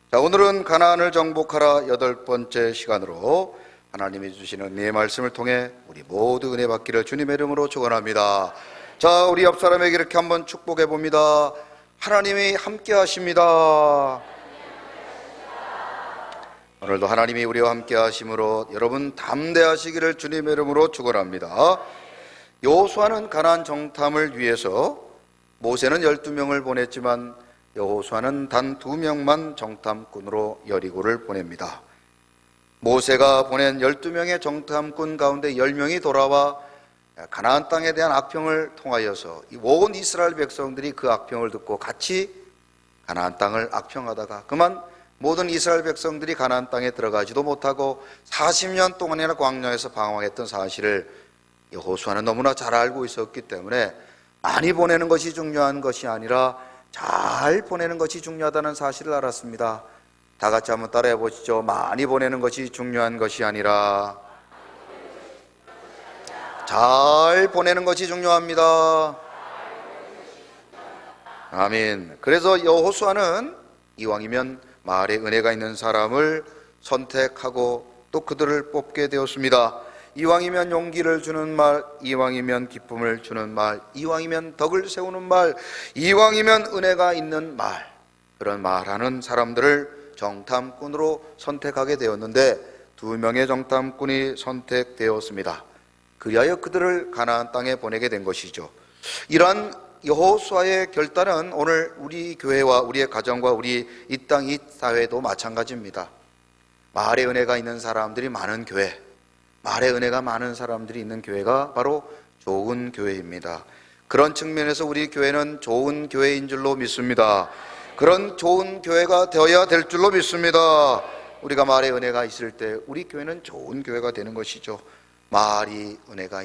자, 오늘은 가나안을 정복하라 8번째 시간으로 하나님이 주시는 은혜의 말씀을 통해 우리 모두 은혜 받기를 주님의 이름으로 축원합니다. 자, 우리 옆 사람에게 이렇게 한번 축복해 봅니다. 하나님이 함께 하십니다. 오늘도 하나님이 우리와 함께 하심으로 여러분 담대하시기를 주님의 이름으로 축원합니다. 여호수아는 가나안 정탐을 위해서 모세는 12명을 보냈지만 여호수아는 단 2명만 정탐꾼으로 여리고를 보냅니다. 모세가 보낸 12명의 정탐꾼 가운데 10명이 돌아와 가나안 땅에 대한 악평을 통하여서 온 이스라엘 백성들이 그 악평을 듣고 같이 가나안 땅을 악평하다가 그만 모든 이스라엘 백성들이 가나안 땅에 들어가지도 못하고 40년 동안이나 광야에서 방황했던 사실을 여호수아는 너무나 잘 알고 있었기 때문에 많이 보내는 것이 중요한 것이 아니라 잘 보내는 것이 중요하다는 사실을 알았습니다. 다 같이 한번 따라해 보시죠. 많이 보내는 것이 중요한 것이 아니라 잘 보내는 것이 중요합니다. 아멘. 그래서 여호수아는 이왕이면 마을에 은혜가 있는 사람을 선택하고 또 그들을 뽑게 되었습니다. 이왕이면 용기를 주는 말, 이왕이면 기쁨을 주는 말, 이왕이면 덕을 세우는 말, 이왕이면 은혜가 있는 말, 그런 말하는 사람들을 정탐꾼으로 선택하게 되었는데 2명의 정탐꾼이 선택되었습니다. 그리하여 그들을 가나안 땅에 보내게 된 것이죠. 이러한 여호수아의 결단은 오늘 우리 교회와 우리의 가정과 우리 이 땅, 이 사회도 마찬가지입니다. 마을에 은혜가 있는 사람들이 많은 교회, 마을에 은혜가 많은 사람들이 있는 교회가 바로 좋은 교회입니다. 그런 측면에서 우리 교회는 좋은 교회인 줄로 믿습니다. 그런 좋은 교회가 되어야 될 줄로 믿습니다. 우리가 마을에 은혜가 있을 때 우리 교회는 좋은 교회가 되는 것이죠. 마을에 은혜가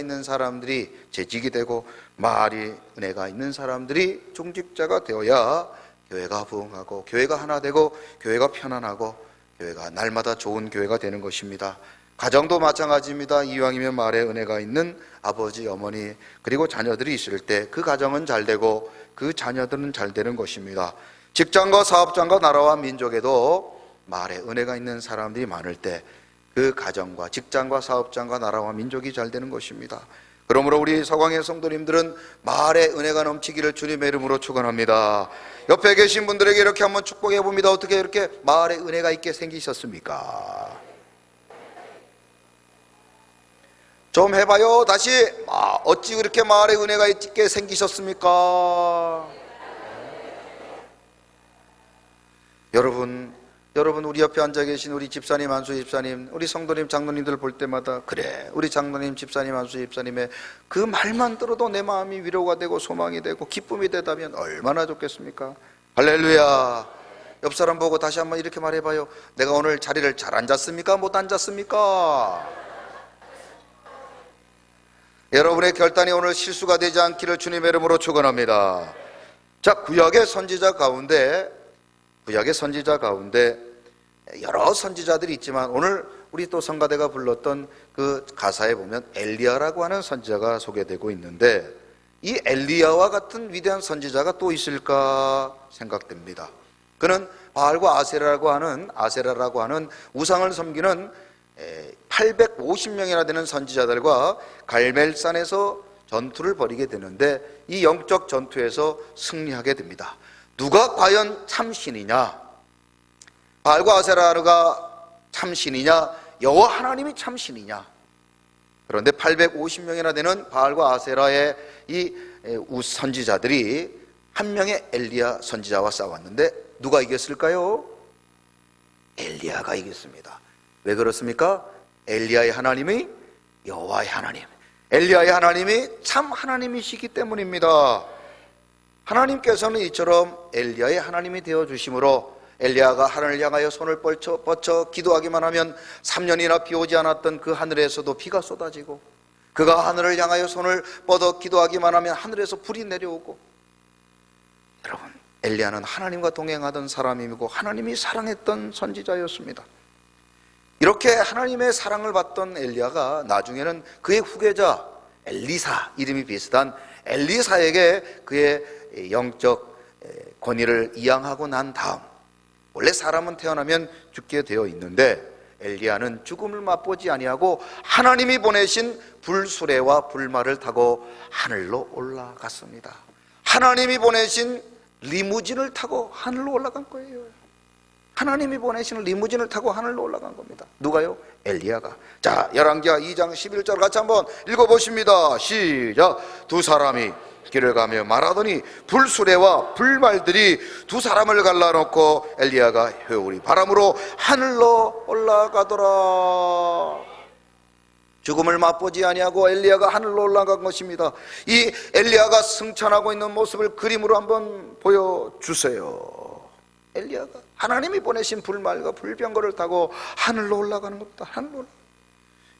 있는 사람들이 재직이 되고 마을에 은혜가 있는 사람들이 중직자가 되어야 교회가 부흥하고 교회가 하나 되고 교회가 편안하고 교회가 날마다 좋은 교회가 되는 것입니다. 가정도 마찬가지입니다. 이왕이면 마을에 은혜가 있는 아버지, 어머니 그리고 자녀들이 있을 때 그 가정은 잘 되고 그 자녀들은 잘 되는 것입니다. 직장과 사업장과 나라와 민족에도 마을에 은혜가 있는 사람들이 많을 때 그 가정과 직장과 사업장과 나라와 민족이 잘 되는 것입니다. 그러므로 우리 서광의 성도님들은 마을에 은혜가 넘치기를 주님의 이름으로 축원합니다. 옆에 계신 분들에게 이렇게 한번 축복해 봅니다. 어떻게 이렇게 마을에 은혜가 있게 생기셨습니까? 좀 해봐요. 다시. 어찌 그렇게 마을에 은혜가 있게 생기셨습니까? 여러분 우리 옆에 앉아 계신 우리 집사님, 안수 집사님, 우리 성도님, 장로님들 볼 때마다 그래 우리 장로님, 집사님, 안수 집사님의 그 말만 들어도 내 마음이 위로가 되고 소망이 되고 기쁨이 되다면 얼마나 좋겠습니까? 할렐루야. 옆 사람 보고 다시 한번 이렇게 말해봐요. 내가 오늘 자리를 잘 앉았습니까? 못 앉았습니까? 여러분의 결단이 오늘 실수가 되지 않기를 주님의 이름으로 축원합니다. 자, 구약의 선지자 가운데 여러 선지자들이 있지만 오늘 우리 또 성가대가 불렀던 그 가사에 보면 엘리야라고 하는 선지자가 소개되고 있는데 이 엘리야와 같은 위대한 선지자가 또 있을까 생각됩니다. 그는 바알과 아세라라고 하는 우상을 섬기는 850명이나 되는 선지자들과 갈멜산에서 전투를 벌이게 되는데 이 영적 전투에서 승리하게 됩니다. 누가 과연 참신이냐? 바알과 아세라가 참신이냐? 여호와 하나님이 참신이냐? 그런데 850명이나 되는 바알과 아세라의 이 선지자들이 한 명의 엘리야 선지자와 싸웠는데 누가 이겼을까요? 엘리야가 이겼습니다. 왜 그렇습니까? 엘리야의 하나님이 여호와의 하나님, 엘리야의 하나님이 참 하나님이시기 때문입니다. 하나님께서는 이처럼 엘리야의 하나님이 되어주심으로 엘리야가 하늘을 향하여 손을 뻗쳐 기도하기만 하면 3년이나 비 오지 않았던 그 하늘에서도 비가 쏟아지고 그가 하늘을 향하여 손을 뻗어 기도하기만 하면 하늘에서 불이 내려오고 여러분 엘리야는 하나님과 동행하던 사람이고 하나님이 사랑했던 선지자였습니다. 이렇게 하나님의 사랑을 받던 엘리야가 나중에는 그의 후계자 엘리사, 이름이 비슷한 엘리사에게 그의 영적 권위를 이양하고 난 다음 원래 사람은 태어나면 죽게 되어 있는데 엘리야는 죽음을 맛보지 아니하고 하나님이 보내신 불수레와 불말을 타고 하늘로 올라갔습니다. 하나님이 보내신 리무진을 타고 하늘로 올라간 거예요. 하나님이 보내신 리무진을 타고 하늘로 올라간 겁니다. 누가요? 엘리야가. 자, 열왕기하 2장 11절 같이 한번 읽어보십니다. 시작. 두 사람이 길을 가며 말하더니 불수레와 불말들이 두 사람을 갈라놓고 엘리야가 회오리 바람으로 하늘로 올라가더라. 죽음을 맛보지 아니하고 엘리야가 하늘로 올라간 것입니다. 이 엘리야가 승천하고 있는 모습을 그림으로 한번 보여주세요. 엘리야가 하나님이 보내신 불말과 불병거를 타고 하늘로 올라가는 겁니다. 하늘로.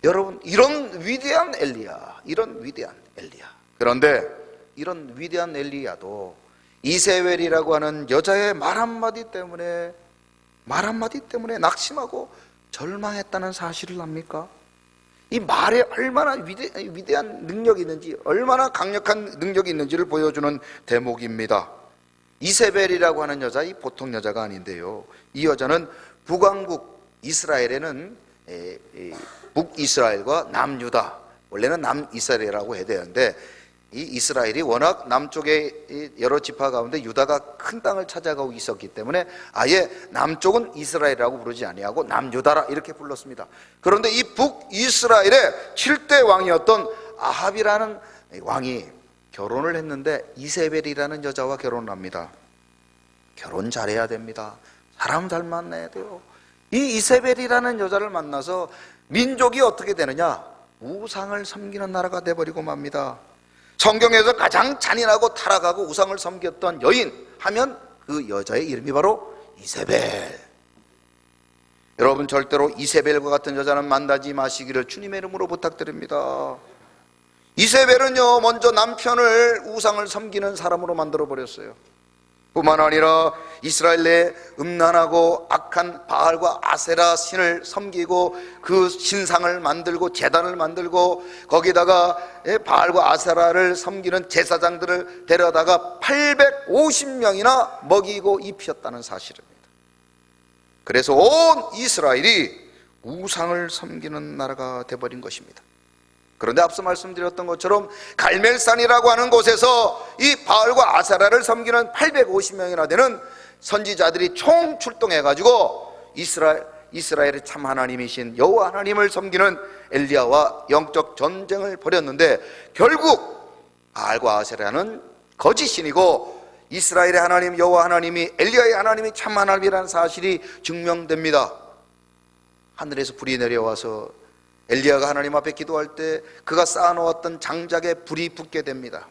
여러분, 이런 위대한 엘리야, 이런 위대한 엘리야. 그런데 이런 위대한 엘리야도 이세벨이라고 하는 여자의 말 한마디 때문에 낙심하고 절망했다는 사실을 압니까? 이 말에 얼마나 위대한 능력이 있는지, 얼마나 강력한 능력이 있는지를 보여주는 대목입니다. 이세벨이라고 하는 여자, 이 보통 여자가 아닌데요. 이 여자는 북왕국 이스라엘에는 북이스라엘과 남유다, 원래는 남이스라엘이라고 해야 되는데 이 이스라엘이 워낙 남쪽의 여러 지파 가운데 유다가 큰 땅을 찾아가고 있었기 때문에 아예 남쪽은 이스라엘이라고 부르지 아니하고 남유다라 이렇게 불렀습니다. 그런데 이 북이스라엘의 7대 왕이었던 아합이라는 왕이 결혼을 했는데 이세벨이라는 여자와 결혼을 합니다. 결혼 잘해야 됩니다. 사람 잘 만나야 돼요. 이 이세벨이라는 여자를 만나서 민족이 어떻게 되느냐? 우상을 섬기는 나라가 돼버리고 맙니다. 성경에서 가장 잔인하고 타락하고 우상을 섬겼던 여인 하면 그 여자의 이름이 바로 이세벨. 여러분, 절대로 이세벨과 같은 여자는 만나지 마시기를 주님의 이름으로 부탁드립니다. 이세벨은요, 먼저 남편을 우상을 섬기는 사람으로 만들어버렸어요. 뿐만 아니라 이스라엘 내에 음란하고 악한 바알과 아세라 신을 섬기고 그 신상을 만들고 제단을 만들고 거기다가 바알과 아세라를 섬기는 제사장들을 데려다가 850명이나 먹이고 입혔다는 사실입니다. 그래서 온 이스라엘이 우상을 섬기는 나라가 되어버린 것입니다. 그런데 앞서 말씀드렸던 것처럼 갈멜산이라고 하는 곳에서 이 바알과 아세라를 섬기는 850명이나 되는 선지자들이 총 출동해가지고 이스라엘의 참 하나님이신 여호와 하나님을 섬기는 엘리야와 영적 전쟁을 벌였는데 결국 바알과 아세라는 거짓신이고 이스라엘의 하나님 여호와 하나님이 엘리야의 하나님이 참 하나님이라는 사실이 증명됩니다. 하늘에서 불이 내려와서 엘리야가 하나님 앞에 기도할 때 그가 쌓아놓았던 장작에 불이 붙게 됩니다.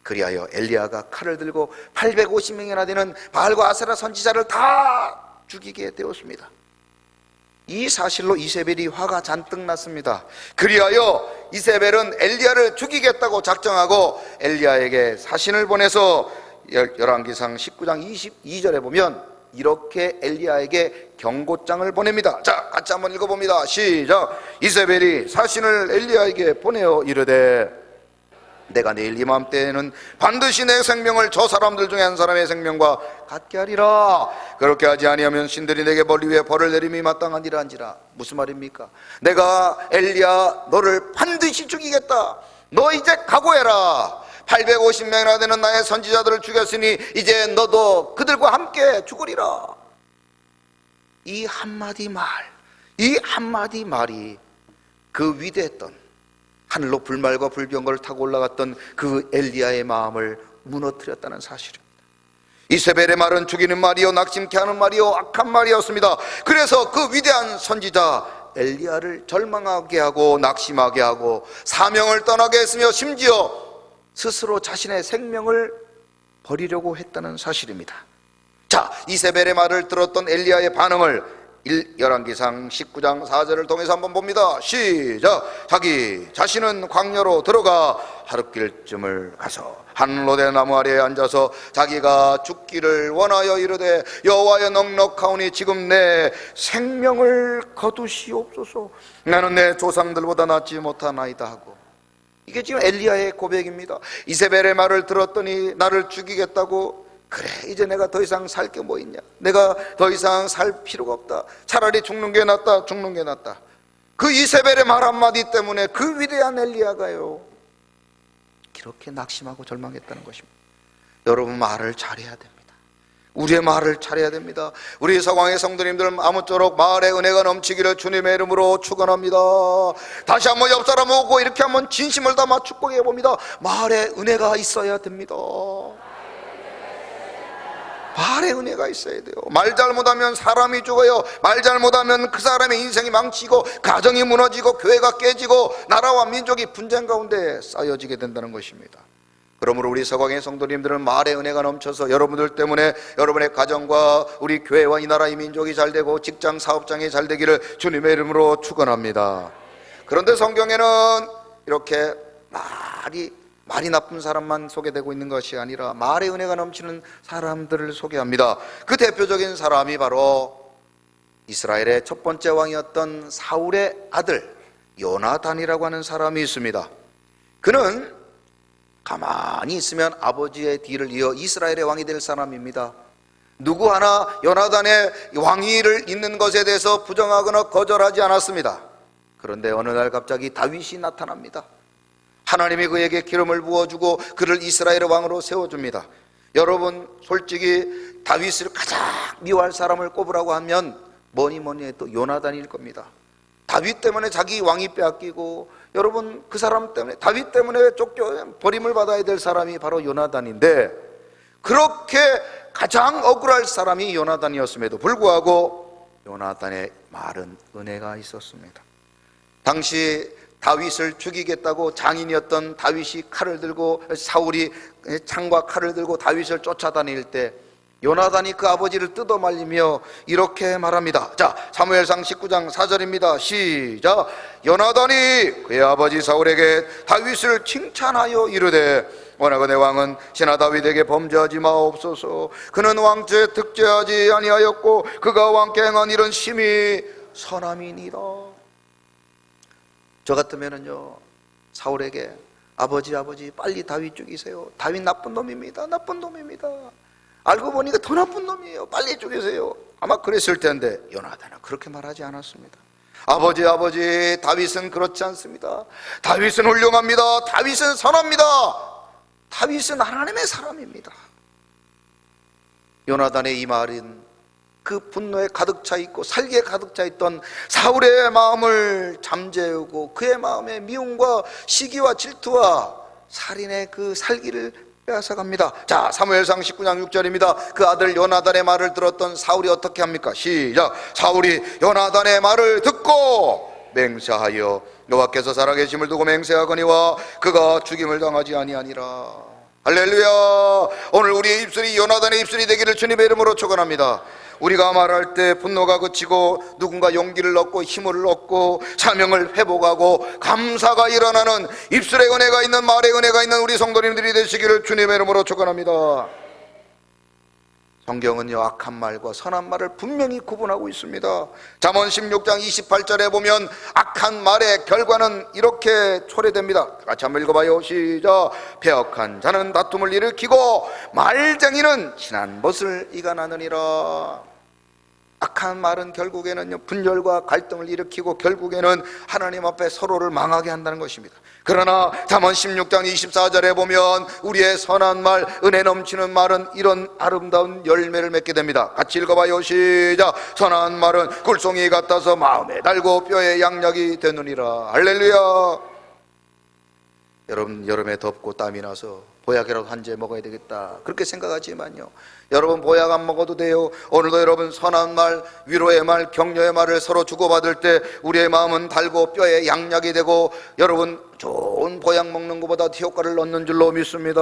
그리하여 엘리야가 칼을 들고 850명이나 되는 바알과 아세라 선지자를 다 죽이게 되었습니다. 이 사실로 이세벨이 화가 잔뜩 났습니다. 그리하여 이세벨은 엘리야를 죽이겠다고 작정하고 엘리야에게 사신을 보내서 열왕기상 19장 22절에 보면 이렇게 엘리야에게 경고장을 보냅니다. 자, 같이 한번 읽어봅니다. 시작. 이세벨이 사신을 엘리야에게 보내어 이르되 내가 내일 이맘때에는 반드시 내 생명을 저 사람들 중에 한 사람의 생명과 같게 하리라. 그렇게 하지 아니하면 신들이 내게 머리 위에 벌을 내림이 마땅하니라 한지라. 무슨 말입니까? 내가 엘리야 너를 반드시 죽이겠다. 너 이제 각오해라. 850명이나 되는 나의 선지자들을 죽였으니 이제 너도 그들과 함께 죽으리라. 이 한마디 말이 그 위대했던 하늘로 불말과 불병거를 타고 올라갔던 그 엘리야의 마음을 무너뜨렸다는 사실입니다. 이세벨의 말은 죽이는 말이요 낙심케 하는 말이요 악한 말이었습니다. 그래서 그 위대한 선지자 엘리야를 절망하게 하고 낙심하게 하고 사명을 떠나게 했으며 심지어 스스로 자신의 생명을 버리려고 했다는 사실입니다. 자, 이세벨의 말을 들었던 엘리야의 반응을 열왕기상 19장 4절을 통해서 한번 봅니다. 시작. 자기 자신은 광야로 들어가 하룻길쯤을 가서 한 로대 나무 아래에 앉아서 자기가 죽기를 원하여 이르되 여호와여 넉넉하오니 지금 내 생명을 거두시옵소서. 나는 내 조상들보다 낫지 못하나이다 하고. 이게 지금 엘리야의 고백입니다. 이세벨의 말을 들었더니 나를 죽이겠다고 그래, 이제 내가 더 이상 살 게 뭐 있냐, 내가 더 이상 살 필요가 없다, 차라리 죽는 게 낫다, 죽는 게 낫다. 그 이세벨의 말 한마디 때문에 그 위대한 엘리야가요 이렇게 낙심하고 절망했다는 것입니다. 여러분, 말을 잘해야 됩니다. 우리의 말을 잘해야 됩니다. 우리 서광의 성도님들, 아무쪼록 말의 은혜가 넘치기를 주님의 이름으로 축원합니다. 다시 한번 옆 사람 오고 이렇게 한번 진심을 담아 축복해 봅니다. 말의 은혜가 있어야 됩니다. 말의 은혜가 있어야 돼요. 말 잘못하면 사람이 죽어요. 말 잘못하면 그 사람의 인생이 망치고 가정이 무너지고 교회가 깨지고 나라와 민족이 분쟁 가운데 쌓여지게 된다는 것입니다. 그러므로 우리 서광의 성도님들은 말의 은혜가 넘쳐서 여러분들 때문에 여러분의 가정과 우리 교회와 이 나라 이 민족이 잘되고 직장 사업장이 잘되기를 주님의 이름으로 축원합니다. 그런데 성경에는 이렇게 말이 나쁜 사람만 소개되고 있는 것이 아니라 말의 은혜가 넘치는 사람들을 소개합니다. 그 대표적인 사람이 바로 이스라엘의 첫 번째 왕이었던 사울의 아들 요나단이라고 하는 사람이 있습니다. 그는 가만히 있으면 아버지의 뒤를 이어 이스라엘의 왕이 될 사람입니다. 누구 하나 요나단의 왕위를 잇는 것에 대해서 부정하거나 거절하지 않았습니다. 그런데 어느 날 갑자기 다윗이 나타납니다. 하나님이 그에게 기름을 부어주고 그를 이스라엘의 왕으로 세워줍니다. 여러분, 솔직히 다윗을 가장 미워할 사람을 꼽으라고 하면 뭐니 해도 요나단일 겁니다. 다윗 때문에 자기 왕이 빼앗기고, 여러분, 그 사람 때문에, 다윗 때문에 쫓겨 버림을 받아야 될 사람이 바로 요나단인데, 그렇게 가장 억울할 사람이 요나단이었음에도 불구하고 요나단의 말은 은혜가 있었습니다. 당시 다윗을 죽이겠다고 장인이었던 다윗이 칼을 들고, 사울이 창과 칼을 들고 다윗을 쫓아다닐 때 요나단이 그 아버지를 뜯어 말리며 이렇게 말합니다. 자, 사무엘상 19장 4절입니다. 시작. 요나단이 그의 아버지 사울에게 다윗을 칭찬하여 이르되, 원하건대 왕은 신하 다윗에게 범죄하지 마옵소서. 그는 왕죄 득죄하지 아니하였고 그가 왕께 행한 일은 심히 선함이니라. 저 같으면은요, 사울에게 아버지 빨리 다윗 죽이세요. 다윗 나쁜 놈입니다. 알고 보니까 더 나쁜 놈이에요. 빨리 죽이세요. 아마 그랬을 텐데 요나단은 그렇게 말하지 않았습니다. 아버지, 다윗은 그렇지 않습니다. 다윗은 훌륭합니다. 다윗은 선합니다. 다윗은 하나님의 사람입니다. 요나단의 이 말은 그 분노에 가득 차 있고 살기에 가득 차 있던 사울의 마음을 잠재우고 그의 마음에 미움과 시기와 질투와 살인의 그 살기를 빼앗아갑니다. 자, 사무엘상 19장 6절입니다. 그 아들 요나단의 말을 들었던 사울이 어떻게 합니까? 시작. 사울이 요나단의 말을 듣고 맹세하여 여호와께서 살아계심을 두고 맹세하거니와 그가 죽임을 당하지 아니하니라. 할렐루야. 오늘 우리의 입술이 요나단의 입술이 되기를 주님의 이름으로 축원합니다. 우리가 말할 때 분노가 그치고 누군가 용기를 얻고 힘을 얻고 사명을 회복하고 감사가 일어나는 입술의 은혜가 있는, 말의 은혜가 있는 우리 성도님들이 되시기를 주님의 이름으로 축원합니다. 성경은요, 악한 말과 선한 말을 분명히 구분하고 있습니다. 잠언 16장 28절에 보면 악한 말의 결과는 이렇게 초래됩니다. 같이 한번 읽어봐요. 시작. 패역한 자는 다툼을 일으키고 말쟁이는 친한 벗을 이간하느니라. 악한 말은 결국에는요, 분열과 갈등을 일으키고 결국에는 하나님 앞에 서로를 망하게 한다는 것입니다. 그러나 잠언 16장 24절에 보면 우리의 선한 말, 은혜 넘치는 말은 이런 아름다운 열매를 맺게 됩니다. 같이 읽어봐요. 시작. 선한 말은 꿀송이 같아서 마음에 달고 뼈에 양약이 되느니라. 할렐루야. 여러분, 여름에 덥고 땀이 나서 보약이라도 한 재 먹어야 되겠다, 그렇게 생각하지만요, 여러분, 보약 안 먹어도 돼요. 오늘도 여러분 선한 말, 위로의 말, 격려의 말을 서로 주고받을 때 우리의 마음은 달고 뼈에 양약이 되고, 여러분, 좋은 보약 먹는 것보다 효과를 얻는 줄로 믿습니다.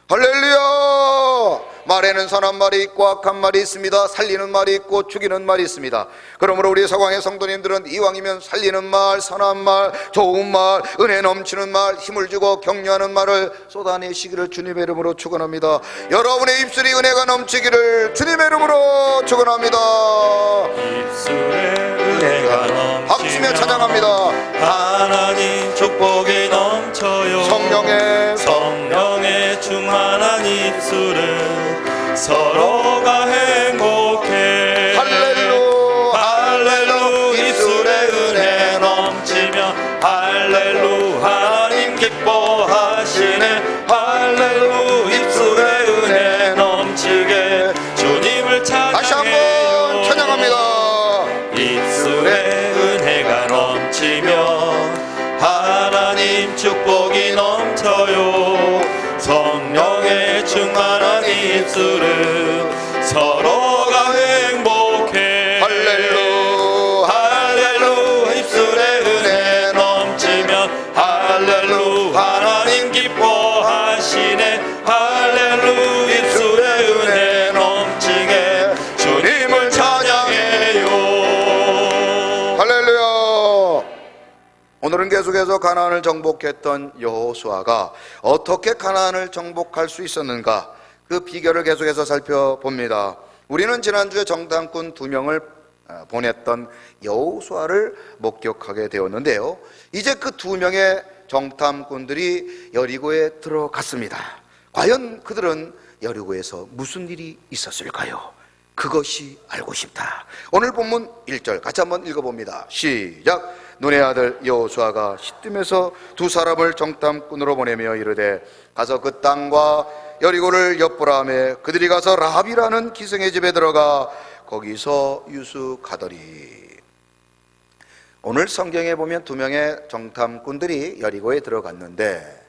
할렐루야. 말에는 선한 말이 있고 악한 말이 있습니다. 살리는 말이 있고 죽이는 말이 있습니다. 그러므로 우리 서광의 성도님들은 이왕이면 살리는 말, 선한 말, 좋은 말, 은혜 넘치는 말, 힘을 주고 격려하는 말을 쏟아내시기를 주님의 이름으로 축원합니다. 여러분의 입술이 은혜가 넘치기를 주님의 이름으로 축원합니다. 입술에 은혜가 넘치며 박수며 찬양합니다. 하나님 축복이 넘쳐요. 성령의 충만한 입술은 서로가 행복해 할렐루 할렐루 입술에 은혜 넘치며 할렐루 하나님 기뻐하시네 할렐루 입술에 은혜 넘치게 주님을 다시 한번 찬양해요 찬양합니다. 입술에 은혜가 넘치며 하나님 축복이 넘쳐요 성령의 충만한 입술은 서로가 행복해 할렐루 할렐루 입술에 은혜 넘치면 할렐루 하나님 기뻐하시네 할렐루 입술에 은혜 넘치게 주님을 찬양해요 할렐루야. 오늘은 계속해서 가나안을 정복했던 여호수아가 어떻게 가나안을 정복할 수 있었는가, 그 비결을 계속해서 살펴봅니다. 우리는 지난주에 정탐꾼 2명을 보냈던 여호수아를 목격하게 되었는데요, 이제 그 2명의 정탐꾼들이 여리고에 들어갔습니다. 과연 그들은 여리고에서 무슨 일이 있었을까요? 그것이 알고 싶다. 오늘 본문 1절 같이 한번 읽어봅니다. 시작. 눈의 아들 여호수아가 시딤에서 2 사람을 정탐꾼으로 보내며 이르되 가서 그 땅과 여리고를 엿보라 하며 그들이 가서 라합이라는 기생의 집에 들어가 거기서 유숙하더니. 오늘 성경에 보면 2명의 정탐꾼들이 여리고에 들어갔는데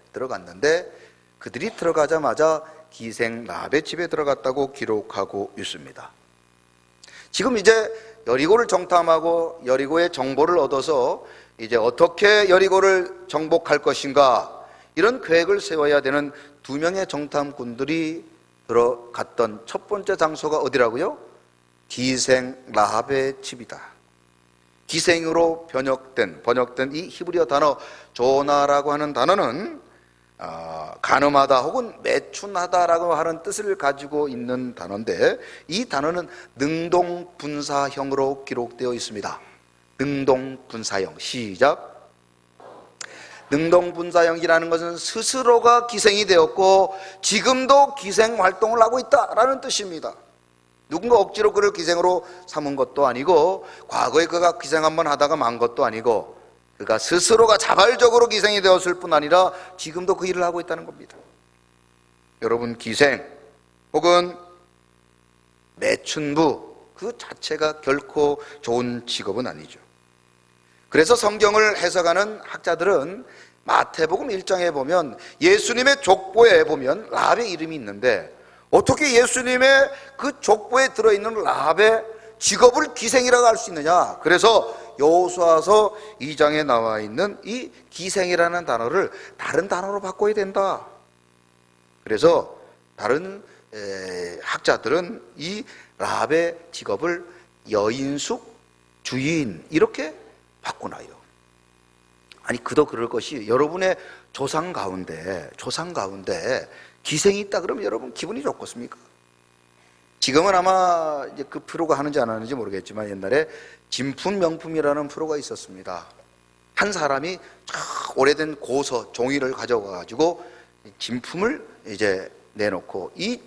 그들이 들어가자마자 기생 라합의 집에 들어갔다고 기록하고 있습니다. 지금 이제 여리고를 정탐하고 여리고의 정보를 얻어서 이제 어떻게 여리고를 정복할 것인가, 이런 계획을 세워야 되는 2명의 정탐꾼들이 들어갔던 첫 번째 장소가 어디라고요? 기생 라합의 집이다. 기생으로 번역된 이 히브리어 단어 조나라고 하는 단어는 간음하다 혹은 매춘하다라고 하는 뜻을 가지고 있는 단어인데, 이 단어는 능동분사형으로 기록되어 있습니다. 능동분사형. 시작. 능동분사형이라는 것은 스스로가 기생이 되었고 지금도 기생 활동을 하고 있다라는 뜻입니다. 누군가 억지로 그를 기생으로 삼은 것도 아니고, 과거에 그가 기생 한번 하다가 만 것도 아니고, 그가 스스로가 자발적으로 기생이 되었을 뿐 아니라 지금도 그 일을 하고 있다는 겁니다. 여러분, 기생 혹은 매춘부 그 자체가 결코 좋은 직업은 아니죠. 그래서 성경을 해석하는 학자들은 마태복음 1장에 보면 예수님의 족보에 보면 라합의 이름이 있는데, 어떻게 예수님의 그 족보에 들어있는 라합의 직업을 기생이라고 할 수 있느냐. 그래서 여호수아서 2장에 나와 있는 이 기생이라는 단어를 다른 단어로 바꿔야 된다. 그래서 다른 학자들은 이 라합의 직업을 여인숙, 주인 이렇게 바꾸나요. 아니, 그도 그럴 것이, 여러분의 조상 가운데 기생이 있다 그러면 여러분 기분이 좋겠습니까? 지금은 아마 이제 그 프로가 하는지 안 하는지 모르겠지만 옛날에 진품 명품이라는 프로가 있었습니다. 한 사람이 오래된 고서, 종이를 가져가 가지고 진품을 이제 내놓고 이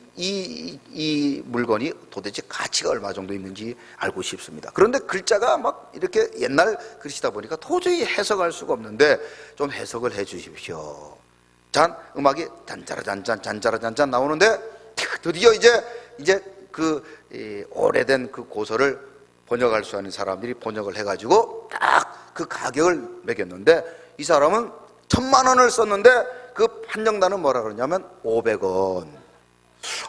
물건이 도대체 가치가 얼마 정도 있는지 알고 싶습니다. 그런데 글자가 막 이렇게 옛날 글씨다 보니까 도저히 해석할 수가 없는데 좀 해석을 해 주십시오. 잔, 음악이 잔자라잔잔 나오는데 드디어 이제 그 오래된 그 고서를 번역할 수 있는 사람들이 번역을 해가지고 딱 그 가격을 매겼는데, 이 사람은 1,000만 원을 썼는데 그 판정단은 뭐라 그러냐면 500원.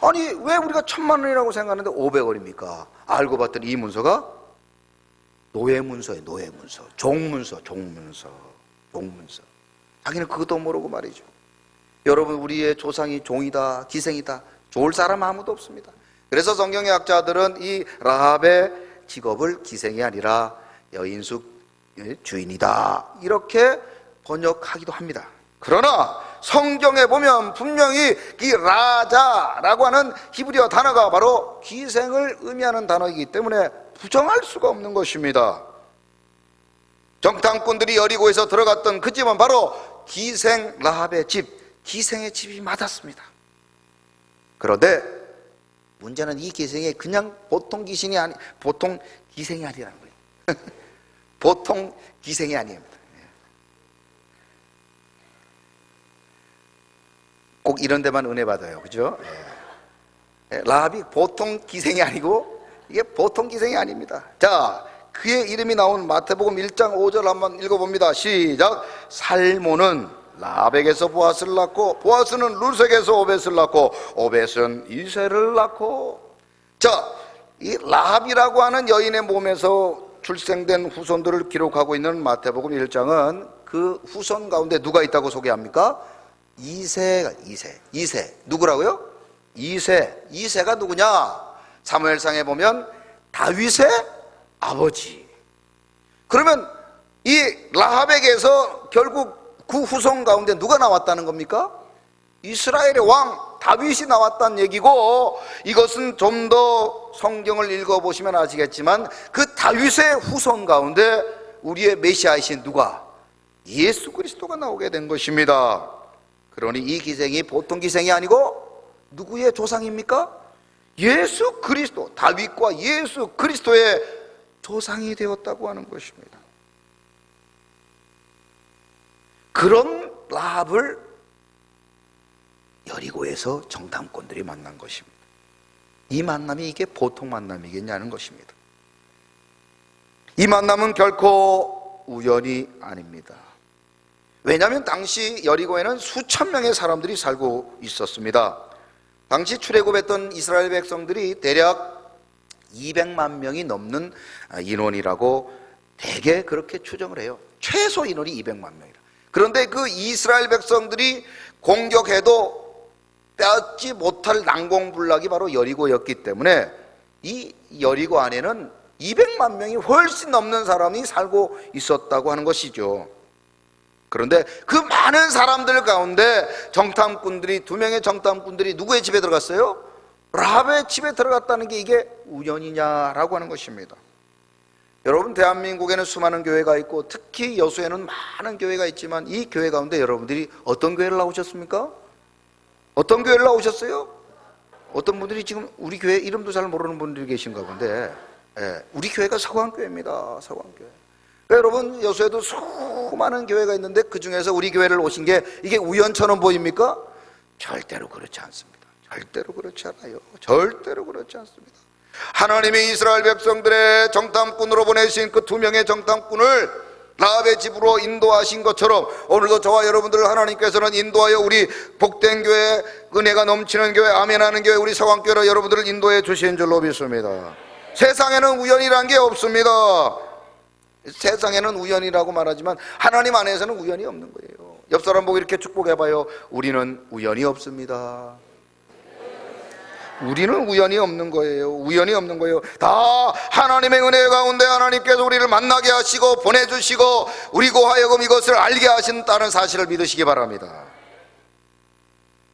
아니, 왜 우리가 1,000만 원이라고 생각하는데 500원입니까? 알고 봤더니 이 문서가 노예문서예요. 노예문서, 종문서. 자기는 그것도 모르고 말이죠. 여러분, 우리의 조상이 종이다, 기생이다, 좋을 사람 아무도 없습니다. 그래서 성경의 학자들은 이 라합의 직업을 기생이 아니라 여인숙 주인이다 이렇게 번역하기도 합니다. 그러나 성경에 보면 분명히 이 라자라고 하는 히브리어 단어가 바로 기생을 의미하는 단어이기 때문에 부정할 수가 없는 것입니다. 정탐꾼들이 여리고에서 들어갔던 그 집은 바로 기생 라합의 집, 기생의 집이 맞았습니다. 그런데 문제는 이 기생이 그냥 보통 기생이 아니라는 거예요. 보통 기생이 아닙니다. 꼭 이런 데만 은혜 받아요. 그죠? 라합이 보통 기생이 아니고 이게 보통 기생이 아닙니다. 자, 그의 이름이 나온 마태복음 1장 5절 한번 읽어봅니다. 시작. 살몬은 라합에게서 보아스를 낳고 보아스는 룻에게서 오벳을 낳고 오벳은 이새를 낳고. 자, 이 라합이라고 하는 여인의 몸에서 출생된 후손들을 기록하고 있는 마태복음 1장은 그 후손 가운데 누가 있다고 소개합니까? 이새 누구라고요? 이새가 누구냐? 사무엘상에 보면 다윗의 아버지. 그러면 이 라합에게서 결국 그 후손 가운데 누가 나왔다는 겁니까? 이스라엘의 왕 다윗이 나왔다는 얘기고, 이것은 좀 더 성경을 읽어보시면 아시겠지만 그 다윗의 후손 가운데 우리의 메시아이신 누가? 예수 그리스도가 나오게 된 것입니다. 그러니 이 기생이 보통 기생이 아니고 누구의 조상입니까? 예수 그리스도, 다윗과 예수 그리스도의 조상이 되었다고 하는 것입니다. 그런 라합을 여리고에서 정탐꾼들이 만난 것입니다. 이 만남이 이게 보통 만남이겠냐는 것입니다. 이 만남은 결코 우연이 아닙니다. 왜냐하면 당시 여리고에는 수천 명의 사람들이 살고 있었습니다. 당시 출애굽했던 이스라엘 백성들이 대략 200만 명이 넘는 인원이라고 대개 그렇게 추정을 해요. 최소 인원이 200만 명이라. 그런데 그 이스라엘 백성들이 공격해도 빼앗지 못할 난공불락이 바로 여리고였기 때문에 이 여리고 안에는 200만 명이 훨씬 넘는 사람이 살고 있었다고 하는 것이죠. 그런데 그 많은 사람들 가운데 정탐꾼들이, 2명의 정탐꾼들이 누구의 집에 들어갔어요? 라합의 집에 들어갔다는 게 이게 우연이냐라고 하는 것입니다. 여러분, 대한민국에는 수많은 교회가 있고 특히 여수에는 많은 교회가 있지만 이 교회 가운데 여러분들이 어떤 교회를 나오셨습니까? 어떤 교회를 나오셨어요? 어떤 분들이 지금 우리 교회 이름도 잘 모르는 분들이 계신가 본데, 우리 교회가 서광교회입니다. 서광교회. 여러분, 여수에도 수많은 교회가 있는데 그 중에서 우리 교회를 오신 게 이게 우연처럼 보입니까? 절대로 그렇지 않습니다. 절대로 그렇지 않아요. 절대로 그렇지 않습니다. 하나님이 이스라엘 백성들의 정탐꾼으로 보내신 그 2명의 정탐꾼을 라합의 집으로 인도하신 것처럼 오늘도 저와 여러분들을 하나님께서는 인도하여 우리 복된 교회, 은혜가 넘치는 교회, 아멘하는 교회, 우리 서광교회로 여러분들을 인도해 주신 줄로 믿습니다. 세상에는 우연이란 게 없습니다. 세상에는 우연이라고 말하지만 하나님 안에서는 우연이 없는 거예요. 옆 사람 보고 이렇게 축복해봐요. 우리는 우연이 없습니다. 우리는 우연이 없는 거예요. 우연이 없는 거예요. 다 하나님의 은혜 가운데 하나님께서 우리를 만나게 하시고 보내주시고 우리고 하여금 이것을 알게 하신다는 사실을 믿으시기 바랍니다.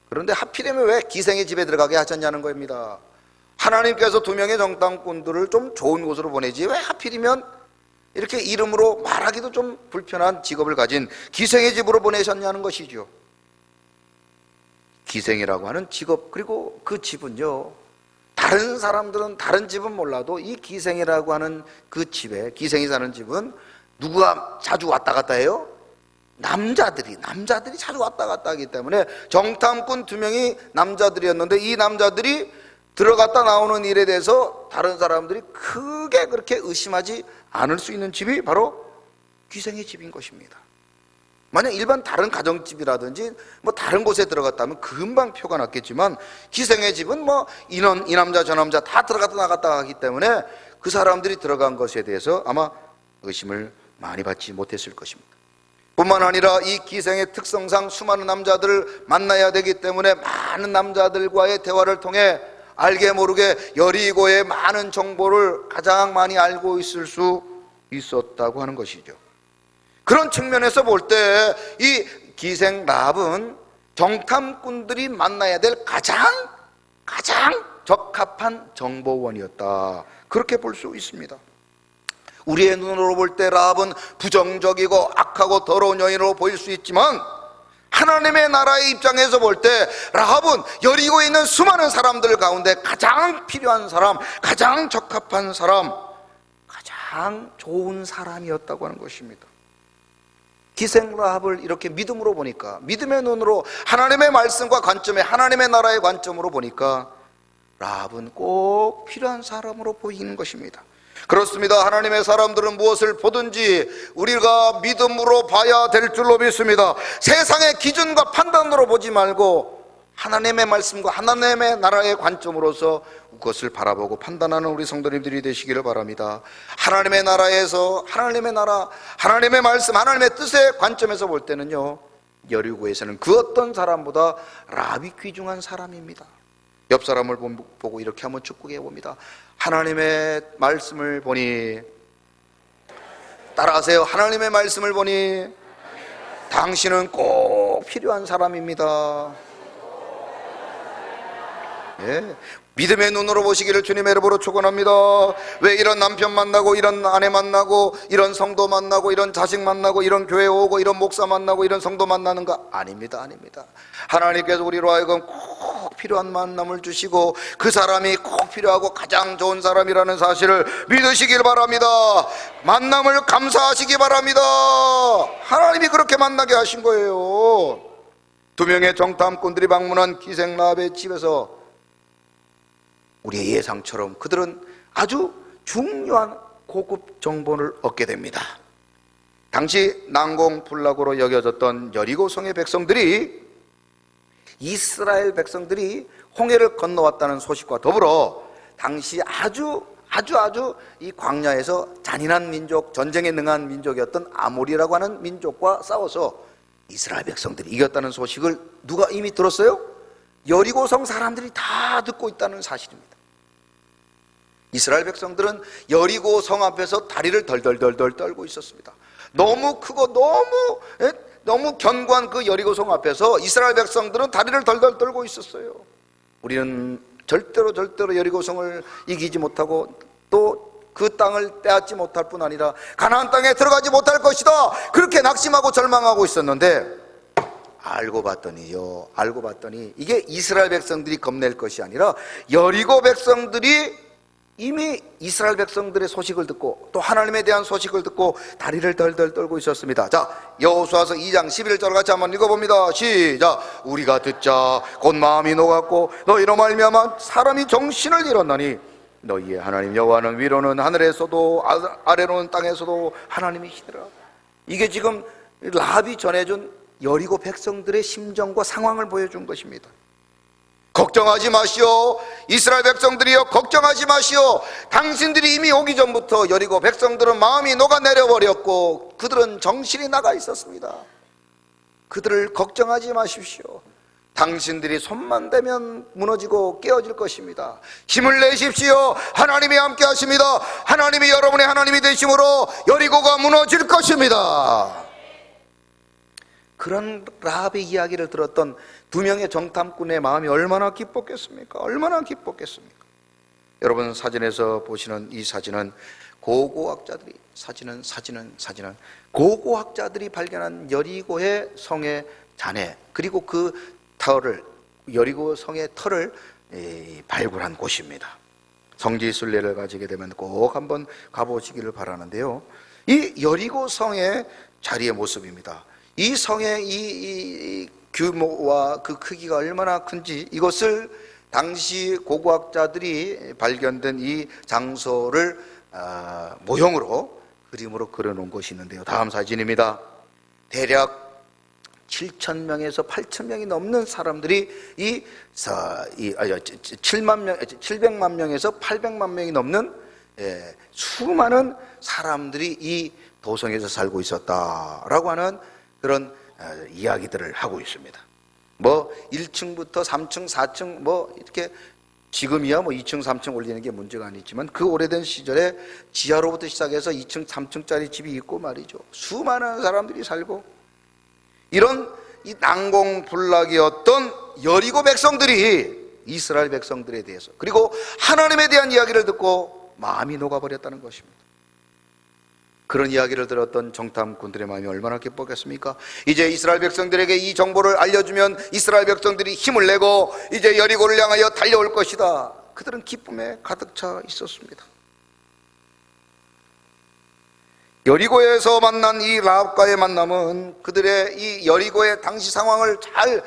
그런데 하필이면 왜 기생의 집에 들어가게 하셨냐는 겁니다. 하나님께서 2명의 정탐꾼들을 좀 좋은 곳으로 보내지 왜 하필이면 이렇게 이름으로 말하기도 좀 불편한 직업을 가진 기생의 집으로 보내셨냐는 것이죠. 기생이라고 하는 직업, 그리고 그 집은요, 다른 사람들은, 다른 집은 몰라도 이 기생이라고 하는 그 집에, 기생이 사는 집은 누가 자주 왔다 갔다 해요? 남자들이 자주 왔다 갔다 하기 때문에 정탐꾼 2명이 남자들이었는데 이 남자들이 들어갔다 나오는 일에 대해서 다른 사람들이 크게 그렇게 의심하지 않을 수 있는 집이 바로 기생의 집인 것입니다. 만약 일반 다른 가정집이라든지 뭐 다른 곳에 들어갔다면 금방 표가 났겠지만 기생의 집은 뭐 이 남자 저 남자 다 들어갔다 나갔다 하기 때문에 그 사람들이 들어간 것에 대해서 아마 의심을 많이 받지 못했을 것입니다. 뿐만 아니라 이 기생의 특성상 수많은 남자들을 만나야 되기 때문에 많은 남자들과의 대화를 통해 알게 모르게 여리고의 많은 정보를 가장 많이 알고 있을 수 있었다고 하는 것이죠. 그런 측면에서 볼 때 이 기생 라합은 정탐꾼들이 만나야 될 가장 적합한 정보원이었다, 그렇게 볼 수 있습니다. 우리의 눈으로 볼 때 라합은 부정적이고 악하고 더러운 여인으로 보일 수 있지만 하나님의 나라의 입장에서 볼 때 라합은 여리고에 있는 수많은 사람들 가운데 가장 필요한 사람, 가장 적합한 사람, 가장 좋은 사람이었다고 하는 것입니다. 기생 라합을 이렇게 믿음으로 보니까, 믿음의 눈으로 하나님의 말씀과 관점에, 하나님의 나라의 관점으로 보니까 라합은 꼭 필요한 사람으로 보이는 것입니다. 그렇습니다. 하나님의 사람들은 무엇을 보든지 우리가 믿음으로 봐야 될 줄로 믿습니다. 세상의 기준과 판단으로 보지 말고 하나님의 말씀과 하나님의 나라의 관점으로서 그것을 바라보고 판단하는 우리 성도님들이 되시기를 바랍니다. 하나님의 나라에서 하나님의 나라, 하나님의 말씀, 하나님의 뜻의 관점에서 볼 때는요, 여리고에서는 그 어떤 사람보다 라합이 귀중한 사람입니다. 옆 사람을 보고 이렇게 한번 축복해 봅니다. 하나님의 말씀을 보니, 따라하세요. 하나님의 말씀을 보니 당신은 꼭 필요한 사람입니다. 예. 믿음의 눈으로 보시기를 주님의 이름으로 축원합니다. 왜 이런 남편 만나고, 이런 아내 만나고, 이런 성도 만나고, 이런 자식 만나고, 이런 교회 오고, 이런 목사 만나고, 이런 성도 만나는가? 아닙니다, 아닙니다. 하나님께서 우리로 하여금 꼭 필요한 만남을 주시고 그 사람이 꼭 필요하고 가장 좋은 사람이라는 사실을 믿으시길 바랍니다. 만남을 감사하시기 바랍니다. 하나님이 그렇게 만나게 하신 거예요. 2명의 정탐꾼들이 방문한 기생 라합의 집에서 우리의 예상처럼 그들은 아주 중요한 고급 정보를 얻게 됩니다. 당시 난공불락으로 여겨졌던 여리고성의 백성들이, 이스라엘 백성들이 홍해를 건너왔다는 소식과 더불어 당시 아주 이 광야에서 잔인한 민족, 전쟁에 능한 민족이었던 아모리라고 하는 민족과 싸워서 이스라엘 백성들이 이겼다는 소식을 누가 이미 들었어요? 여리고성 사람들이 다 듣고 있다는 사실입니다. 이스라엘 백성들은 여리고 성 앞에서 다리를 덜덜덜 떨고 있었습니다. 너무 크고 너무 견고한 그 여리고 성 앞에서 이스라엘 백성들은 다리를 덜덜 떨고 있었어요. 우리는 절대로 여리고 성을 이기지 못하고 또 그 땅을 빼앗지 못할 뿐 아니라 가나안 땅에 들어가지 못할 것이다, 그렇게 낙심하고 절망하고 있었는데, 알고 봤더니 이게 이스라엘 백성들이 겁낼 것이 아니라 여리고 백성들이 이미 이스라엘 백성들의 소식을 듣고 또 하나님에 대한 소식을 듣고 다리를 덜덜 떨고 있었습니다. 자, 여호수아서 2장 11절 같이 한번 읽어봅니다. 시작. 우리가 듣자 곧 마음이 녹았고 너희로 말미암아 사람이 정신을 잃었나니 너희의 하나님 여호와는 위로는 하늘에서도 아래로는 땅에서도 하나님이시더라. 이게 지금 라합이 전해준 여리고 백성들의 심정과 상황을 보여준 것입니다. 걱정하지 마시오. 이스라엘 백성들이여, 걱정하지 마시오. 당신들이 이미 오기 전부터 여리고 백성들은 마음이 녹아내려버렸고 그들은 정신이 나가 있었습니다. 그들을 걱정하지 마십시오. 당신들이 손만 대면 무너지고 깨어질 것입니다. 힘을 내십시오. 하나님이 함께 하십니다. 하나님이 여러분의 하나님이 되심으로 여리고가 무너질 것입니다. 그런 라합의 이야기를 들었던 2명의 정탐꾼의 마음이 얼마나 기뻤겠습니까? 얼마나 기뻤겠습니까? 여러분, 사진에서 보시는 이 사진은 고고학자들이 고고학자들이 발견한 여리고의 성의 잔해, 그리고 그 터를, 여리고 성의 터를 발굴한 곳입니다. 성지순례를 가지게 되면 꼭 한번 가보시기를 바라는데요, 이 여리고 성의 자리의 모습입니다. 이 성의 이 규모와 그 크기가 얼마나 큰지, 이것을 당시 고고학자들이 발견된 이 장소를 모형으로, 그림으로 그려놓은 것이 있는데요, 다음 사진입니다. 대략 7,000명에서 8,000명이 넘는 사람들이 700만 명에서 800만 명이 넘는 수많은 사람들이 이 도성에서 살고 있었다라고 하는 그런 이야기들을 하고 있습니다. 뭐 1층부터 3층, 4층 뭐 이렇게, 지금이야 뭐 2층, 3층 올리는 게 문제가 아니지만 그 오래된 시절에 지하로부터 시작해서 2층, 3층짜리 집이 있고 말이죠. 수많은 사람들이 살고, 이런 이 난공불락이었던 여리고 백성들이 이스라엘 백성들에 대해서, 그리고 하나님에 대한 이야기를 듣고 마음이 녹아버렸다는 것입니다. 그런 이야기를 들었던 정탐꾼들의 마음이 얼마나 기뻤겠습니까? 이제 이스라엘 백성들에게 이 정보를 알려주면 이스라엘 백성들이 힘을 내고 이제 여리고를 향하여 달려올 것이다. 그들은 기쁨에 가득 차 있었습니다. 여리고에서 만난 이 라합과의 만남은 그들의 이 여리고의 당시 상황을 잘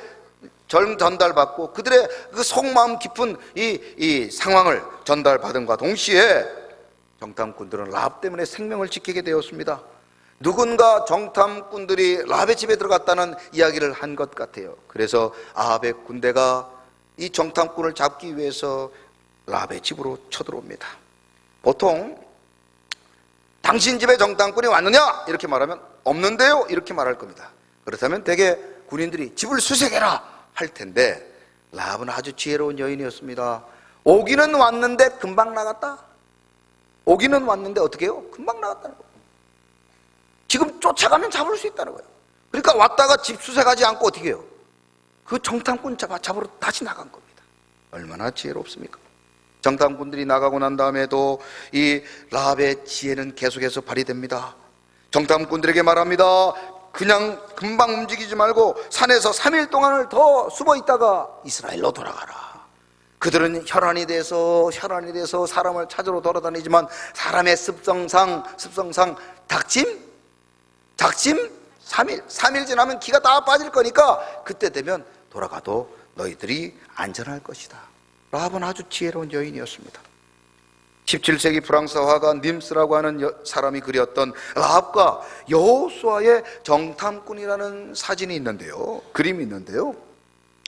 전달받고 그들의 그 속마음 깊은 이 상황을 전달받음과 동시에 정탐꾼들은 라합 때문에 생명을 지키게 되었습니다. 누군가 정탐꾼들이 라합의 집에 들어갔다는 이야기를 한 것 같아요. 그래서 아합의 군대가 이 정탐꾼을 잡기 위해서 라합의 집으로 쳐들어옵니다. 보통 당신 집에 정탐꾼이 왔느냐? 이렇게 말하면 없는데요? 이렇게 말할 겁니다. 그렇다면 대개 군인들이 집을 수색해라 할 텐데 라합은 아주 지혜로운 여인이었습니다. 오기는 왔는데 금방 나갔다? 오기는 왔는데 어떻게 해요? 금방 나갔다는 거예요. 지금 쫓아가면 잡을 수 있다는 거예요. 그러니까 왔다가 집 수색하지 않고 어떻게 해요? 그 정탐꾼 잡으러 다시 나간 겁니다. 얼마나 지혜롭습니까? 정탐꾼들이 나가고 난 다음에도 이 라합의 지혜는 계속해서 발휘됩니다. 정탐꾼들에게 말합니다. 그냥 금방 움직이지 말고 산에서 3일 동안을 더 숨어 있다가 이스라엘로 돌아가라. 그들은 혈안이 돼서 사람을 찾으러 돌아다니지만 사람의 습성상 작심 3일 지나면 기가 다 빠질 거니까 그때 되면 돌아가도 너희들이 안전할 것이다. 라합은 아주 지혜로운 여인이었습니다. 17세기 프랑스 화가 님스라고 하는 사람이 그렸던 라합과 여호수아의 정탐꾼이라는 사진이 있는데요, 그림이 있는데요,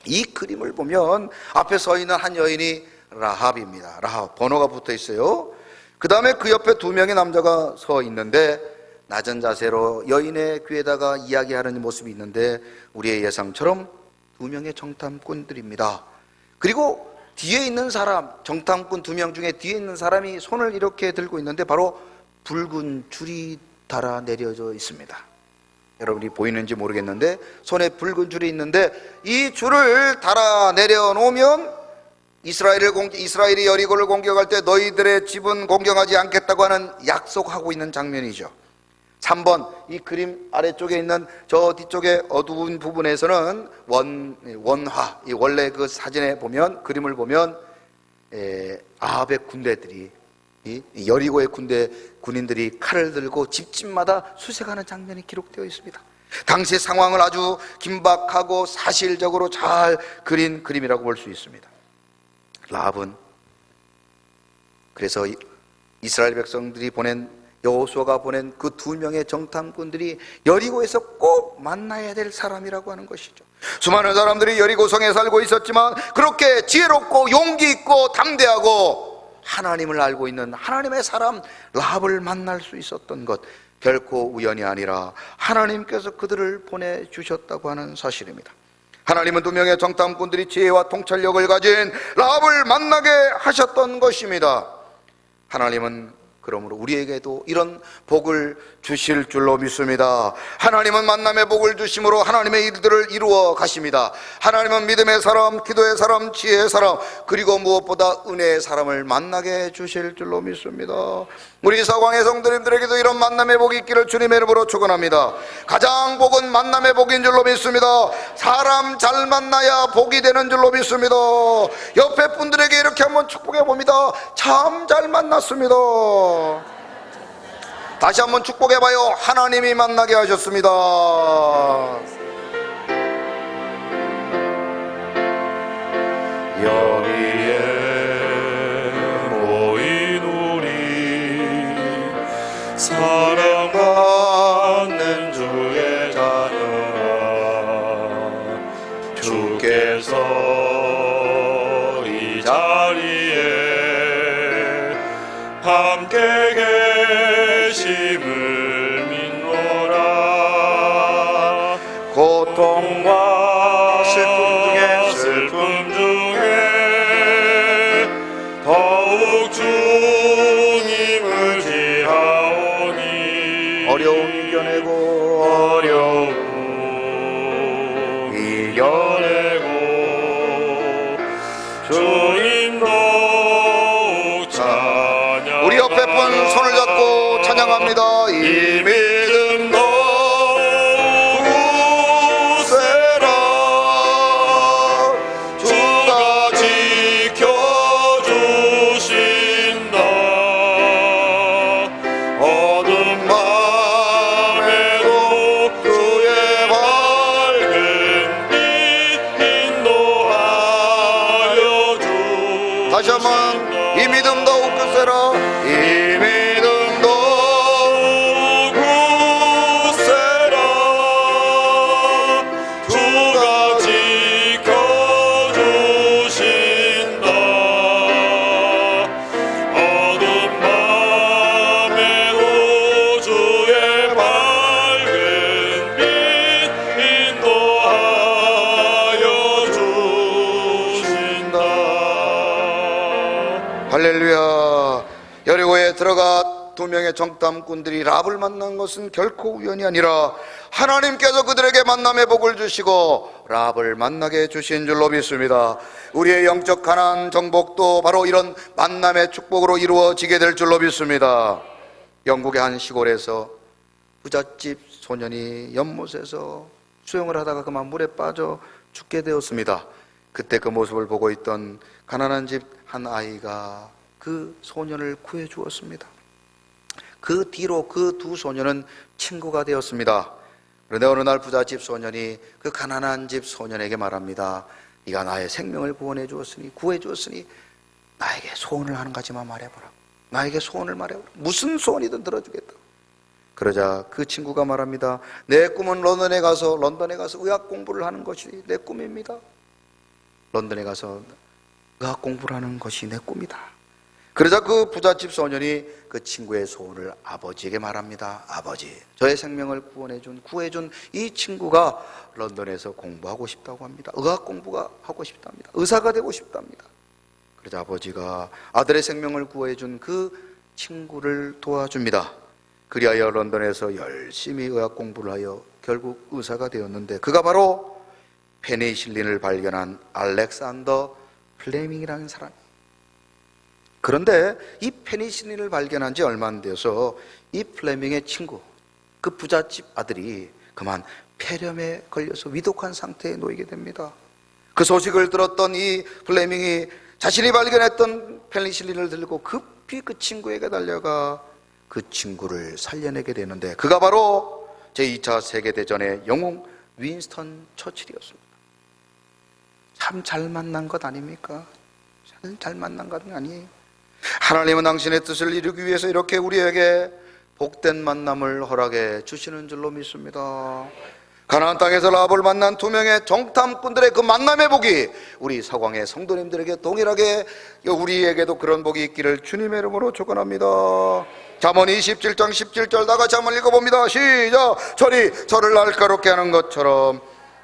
이 그림을 보면 앞에 서 있는 한 여인이 라합입니다. 라합 번호가 붙어 있어요. 그 다음에 그 옆에 두 명의 남자가 서 있는데 낮은 자세로 여인의 귀에다가 이야기하는 모습이 있는데 우리의 예상처럼 두 명의 정탐꾼들입니다. 그리고 뒤에 있는 사람, 정탐꾼 두 명 중에 뒤에 있는 사람이 손을 이렇게 들고 있는데 바로 붉은 줄이 달아 내려져 있습니다. 여러분이 보이는지 모르겠는데 손에 붉은 줄이 있는데 이 줄을 달아 내려놓으면 이스라엘이 여리고를 공격할 때 너희들의 집은 공격하지 않겠다고 하는 약속하고 있는 장면이죠. 3번 이 그림 아래쪽에 있는 저 뒤쪽에 어두운 부분에서는 원화, 이 원래 그 사진에 보면 그림을 보면 아합의 군대들이 이 여리고의 군인들이 칼을 들고 집집마다 수색하는 장면이 기록되어 있습니다. 당시 상황을 아주 긴박하고 사실적으로 잘 그린 그림이라고 볼 수 있습니다. 라합은 그래서 이스라엘 백성들이 여호수아가 보낸 그 두 명의 정탐꾼들이 여리고에서 꼭 만나야 될 사람이라고 하는 것이죠. 수많은 사람들이 여리고성에 살고 있었지만 그렇게 지혜롭고 용기 있고 담대하고 하나님을 알고 있는 하나님의 사람 라합을 만날 수 있었던 것, 결코 우연이 아니라 하나님께서 그들을 보내주셨다고 하는 사실입니다. 하나님은 두 명의 정탐꾼들이 지혜와 통찰력을 가진 라합을 만나게 하셨던 것입니다. 하나님은 그러므로 우리에게도 이런 복을 주실 줄로 믿습니다. 하나님은 만남의 복을 주심으로 하나님의 일들을 이루어 가십니다. 하나님은 믿음의 사람, 기도의 사람, 지혜의 사람, 그리고 무엇보다 은혜의 사람을 만나게 주실 줄로 믿습니다. 우리 사광의 성도님들에게도 이런 만남의 복이 있기를 주님의 이름으로 축원합니다. 가장 복은 만남의 복인 줄로 믿습니다. 사람 잘 만나야 복이 되는 줄로 믿습니다. 옆에 분들에게 이렇게 한번 축복해 봅니다. 참 잘 만났습니다. 다시 한번 축복해봐요. 하나님이 만나게 하셨습니다. 여기에 모인 우리 사랑받는 주의 자녀라, 주께서 이 자리에 함께 계심을 믿노라. 고통과 슬픔 중에 더욱 주님을 지하오니 어려움 이겨내고 주님 더욱 찬양. 우리 옆에 분 손을 잡고 찬양합니다. 이 믿음도 굳세라. 주가 지켜주신다. 어두운 밤에도 주의 밝은 빛 인도하여 주. 다시 한번 이 믿음 더욱 굳세라. 이 믿음도 굳세라. 주가 지켜주신다. 어두운 밤에도 주의 밝은 빛 인도하여 주신다. 할렐루야. 여리고에 들어가 두 명의 정탐꾼들이 랍을 만난 것은 결코 우연이 아니라 하나님께서 그들에게 만남의 복을 주시고 랍을 만나게 해주신 줄로 믿습니다. 우리의 영적 가난 정복도 바로 이런 만남의 축복으로 이루어지게 될 줄로 믿습니다. 영국의 한 시골에서 부잣집 소년이 연못에서 수영을 하다가 그만 물에 빠져 죽게 되었습니다. 그때 그 모습을 보고 있던 가난한 집 한 아이가 그 소년을 구해 주었습니다. 그 뒤로 그 두 소년은 친구가 되었습니다. 그런데 어느 날 부잣집 소년이 그 가난한 집 소년에게 말합니다. 네가 나의 생명을 구원해 주었으니, 구해 주었으니 나에게 소원을 한 가지만 말해보라. 나에게 소원을 말해보라. 무슨 소원이든 들어주겠다. 그러자 그 친구가 말합니다. 내 꿈은 런던에 가서 의학 공부를 하는 것이 내 꿈입니다. 런던에 가서 의학 공부를 하는 것이 내 꿈이다. 그러자 그 부잣집 소년이 그 친구의 소원을 아버지에게 말합니다. 아버지, 저의 생명을 구해준 이 친구가 런던에서 공부하고 싶다고 합니다. 의학 공부가 하고 싶답니다. 의사가 되고 싶답니다. 그러자 아버지가 아들의 생명을 구해준 그 친구를 도와줍니다. 그리하여 런던에서 열심히 의학 공부를 하여 결국 의사가 되었는데, 그가 바로 페니실린을 발견한 알렉산더 플레밍이라는 사람. 그런데 이 페니실린을 발견한 지 얼마 안 돼서 이 플레밍의 친구, 그 부잣집 아들이 그만 폐렴에 걸려서 위독한 상태에 놓이게 됩니다. 그 소식을 들었던 이 플레밍이 자신이 발견했던 페니실린을 들고 급히 그 친구에게 달려가 그 친구를 살려내게 되는데, 그가 바로 제2차 세계대전의 영웅 윈스턴 처칠이었습니다. 참 잘 만난 것 아닙니까? 잘 만난 것 아니에요? 하나님은 당신의 뜻을 이루기 위해서 이렇게 우리에게 복된 만남을 허락해 주시는 줄로 믿습니다. 가나안 땅에서 랍을 만난 두 명의 정탐꾼들의 그 만남의 복이 우리 서광의 성도님들에게 동일하게 우리에게도 그런 복이 있기를 주님의 이름으로 축원합니다. 잠언 27장 17절 다 같이 한번 읽어봅니다. 시작. 철이 철을 날카롭게 하는 것처럼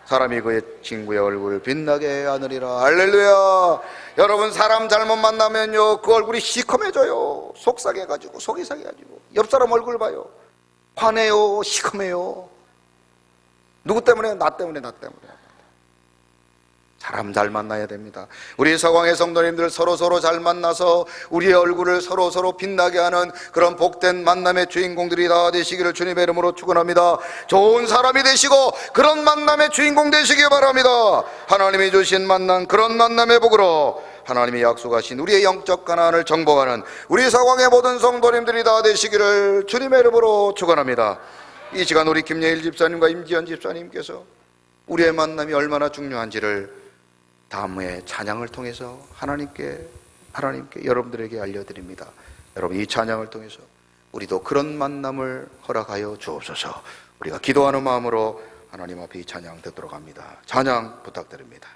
사람이 그의 친구의 얼굴을 빛나게 하느니라. 할렐루야. 여러분, 사람 잘못 만나면요 그 얼굴이 시커매져요. 속상해가지고, 속이 상해가지고 옆 사람 얼굴 봐요, 화내요, 시커매요. 누구 때문에? 나 때문에. 사람 잘 만나야 됩니다. 우리 서광의 성도님들 서로 잘 만나서 우리의 얼굴을 서로 빛나게 하는 그런 복된 만남의 주인공들이 다 되시기를 주님의 이름으로 축원합니다. 좋은 사람이 되시고 그런 만남의 주인공 되시기 바랍니다. 하나님이 주신 만남, 그런 만남의 복으로 하나님이 약속하신 우리의 영적 가난을 정복하는 우리 서광의 모든 성도님들이 다 되시기를 주님의 이름으로 축원합니다. 이 시간 우리 김예일 집사님과 임지연 집사님께서 우리의 만남이 얼마나 중요한지를 다음의 찬양을 통해서 하나님께 여러분들에게 알려드립니다. 여러분, 이 찬양을 통해서 우리도 그런 만남을 허락하여 주옵소서. 우리가 기도하는 마음으로 하나님 앞에 이 찬양 듣도록 합니다. 찬양 부탁드립니다.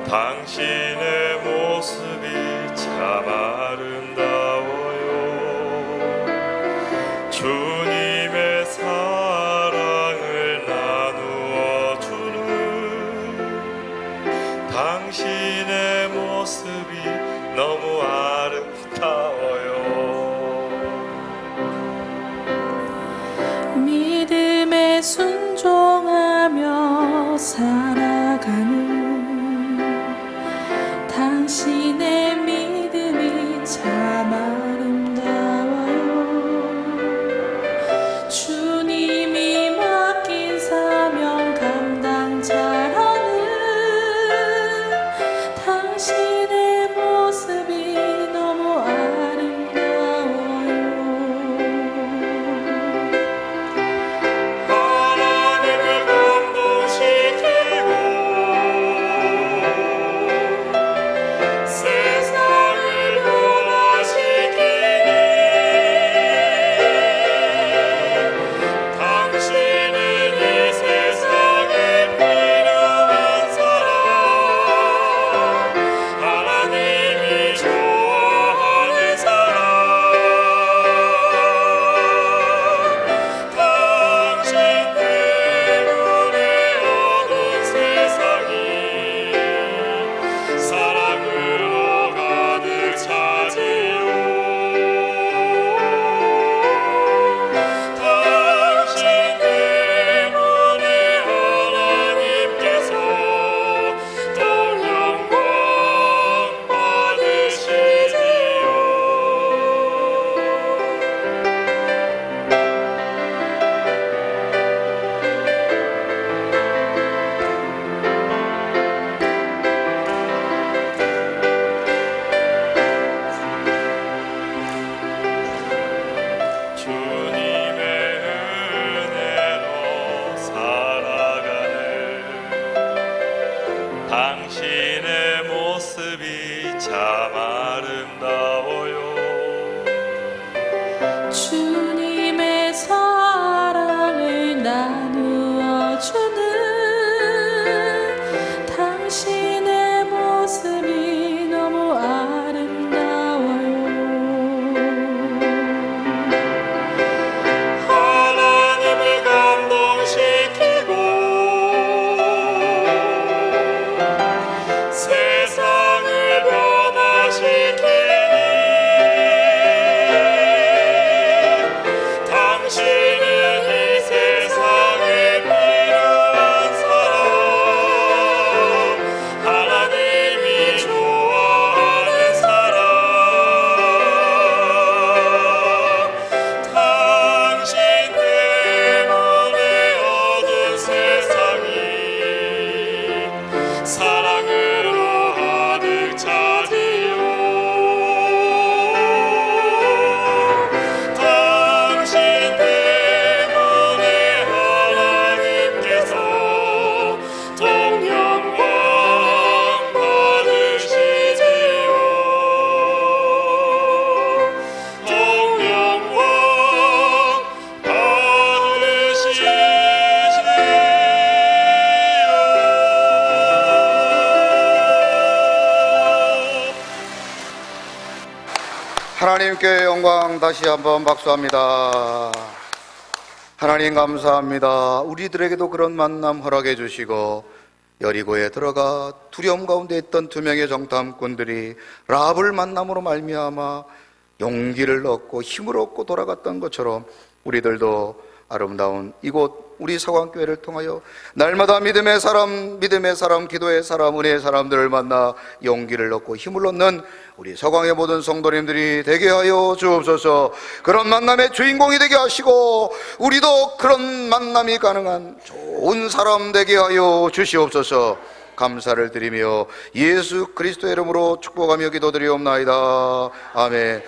당신의 모습이 참 아름다워요. 주님의 사랑을 나누어 주는 당신 당신의 모습이 너무 아름다워요. 믿음에 순종하며 살아가는 당신의 믿음이 참 아름다워요. 주님이 맡긴 사명 감당자라는 당신의 모습이 너무 아름다워요. 하나님을 감동시키고 세상을 변화시키니 당신은 이 세상에 필요한 사람, 하나님이 좋아하는 사람, 당신 때문에 어두운 세상이 사랑으로 가득 차지요. 당신 때문에 하나님께서 또 영광 받으시지요. 주님의 은혜로 살아가는 당신의 모습이 참 아름다워요. 주님의 사랑을 나누어 주는 당신의 모습이 너무 아름다워요. 하나님을 감동시키고 세상을 변화시키니 당신은 이 세상에 필요한 사람, 하나님이 좋아하는 사람, 당신 때문에 어두운 세상이 사랑으로 가득 차지요. 당신 때문에 하나님께서 또 영광 받으시지요. 또 영광 받으시지요. 하나님께 영광 다시 한번 박수합니다. 하나님 감사합니다. 우리들에게도 그런 만남 허락해 주시고 여리고에 들어가 두려움 가운데 있던 두 명의 정탐꾼들이 라합을 만남으로 말미암아 용기를 얻고 힘을 얻고 돌아갔던 것처럼 우리들도 아름다운 이곳 우리 서광교회를 통하여 날마다 믿음의 사람, 기도의 사람, 은혜의 사람들을 만나 용기를 얻고 힘을 얻는 우리 서광의 모든 성도님들이 되게 하여 주옵소서. 그런 만남의 주인공이 되게 하시고 우리도 그런 만남이 가능한 좋은 사람 되게 하여 주시옵소서. 감사를 드리며 예수 그리스도의 이름으로 축복하며 기도드리옵나이다. 아멘.